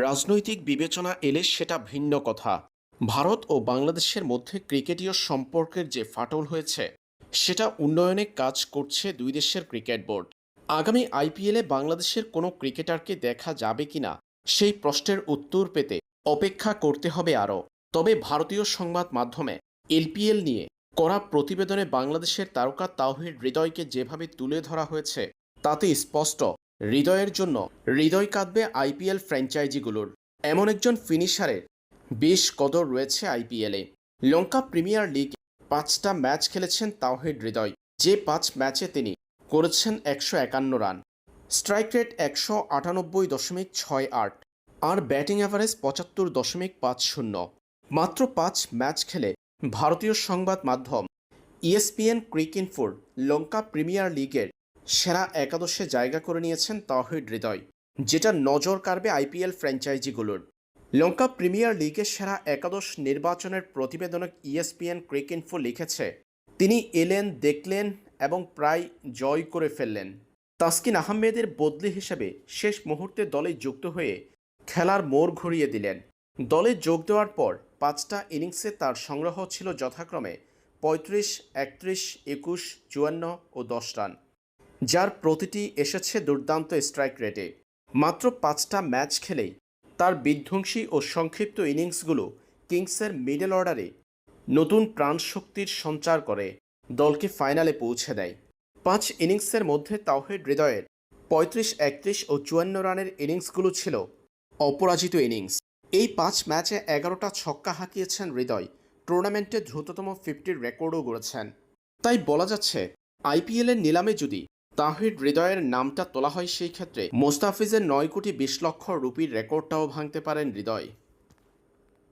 রাজনৈতিক বিবেচনা এলে সেটা ভিন্ন কথা। ভারত ও বাংলাদেশের মধ্যে ক্রিকেটীয় সম্পর্কের যে ফাটল হয়েছে, সেটা উন্নয়নে কাজ করছে দুই দেশের ক্রিকেট বোর্ড। আগামী আইপিএলে বাংলাদেশের কোনো ক্রিকেটারকে দেখা যাবে কিনা সেই প্রশ্নের উত্তর পেতে অপেক্ষা করতে হবে আরও। তবে ভারতীয় সংবাদ মাধ্যমে এলপিএল নিয়ে করা প্রতিবেদনে বাংলাদেশের তারকা তাওহিদ হৃদয়কে যেভাবে তুলে ধরা হয়েছে, তাতে স্পষ্ট হৃদয়ের জন্য হৃদয় কাঁদবে আইপিএল ফ্র্যাঞ্চাইজিগুলোর। এমন একজন ফিনিশারের বেশ কদর রয়েছে আইপিএলে। লঙ্কা প্রিমিয়ার লিগে ৫টা ম্যাচ খেলেছেন তাওহিদ হৃদয়, যে ৫ ম্যাচে তিনি করেছেন ১৫১ রান, স্ট্রাইক রেট ১৯৮.৬৮ আর ব্যাটিং অ্যাভারেজ ৭৫.৫০। মাত্র ৫ ম্যাচ খেলে ভারতীয় সংবাদ মাধ্যম ইএসপিএন ক্রিকইনফোর লঙ্কা প্রিমিয়ার লিগের সেরা একাদশে জায়গা করে নিয়েছেন তাওহিদ হৃদয়, যেটা নজর কাড়বে আইপিএল ফ্র্যাঞ্চাইজিগুলোর। লঙ্কা প্রিমিয়ার লিগের সেরা একাদশ নির্বাচনের প্রতিবেদনে ইএসপিএন ক্রিকইনফো লিখেছে, তিনি এলেন, দেখলেন এবং প্রায় জয় করে ফেললেন। তাসকিন আহমেদের বদলি হিসেবে শেষ মুহূর্তে দলে যুক্ত হয়ে খেলার মোড় ঘুরিয়ে দিলেন। দলে যোগ দেওয়ার পর ৫টা ইনিংসে তার সংগ্রহ ছিল যথাক্রমে ৩৫, ৩১, ২১, ৫৪ ও ১০ রান, যার প্রতিটি এসেছে দুর্দান্ত স্ট্রাইক রেটে। মাত্র ৫টা ম্যাচ খেলেই তার বিধ্বংসী ও সংক্ষিপ্ত ইনিংসগুলো কিংসের মিডল অর্ডারে নতুন প্রাণশক্তির সঞ্চার করে দলকে ফাইনালে পৌঁছে দেয়। ৫ ইনিংসের মধ্যে তাওহিদ হৃদয়ের ৩৫, ৩১ ও ৫৪ রানের ইনিংসগুলো ছিল অপরাজিত ইনিংস। এই ৫ ম্যাচে ১১টা ছক্কা হাঁকিয়েছেন হৃদয়, টুর্নামেন্টে দ্রুততম 50 রেকর্ডও গড়েছেন। তাই বলা যাচ্ছে, আইপিএলের নিলামে যদি তাওহিদ হৃদয়ের নামটা তোলা হয়, সেই ক্ষেত্রে মোস্তাফিজের ৯ কোটি ২০ লক্ষ রুপির রেকর্ডটাও ভাঙতে পারেন হৃদয়।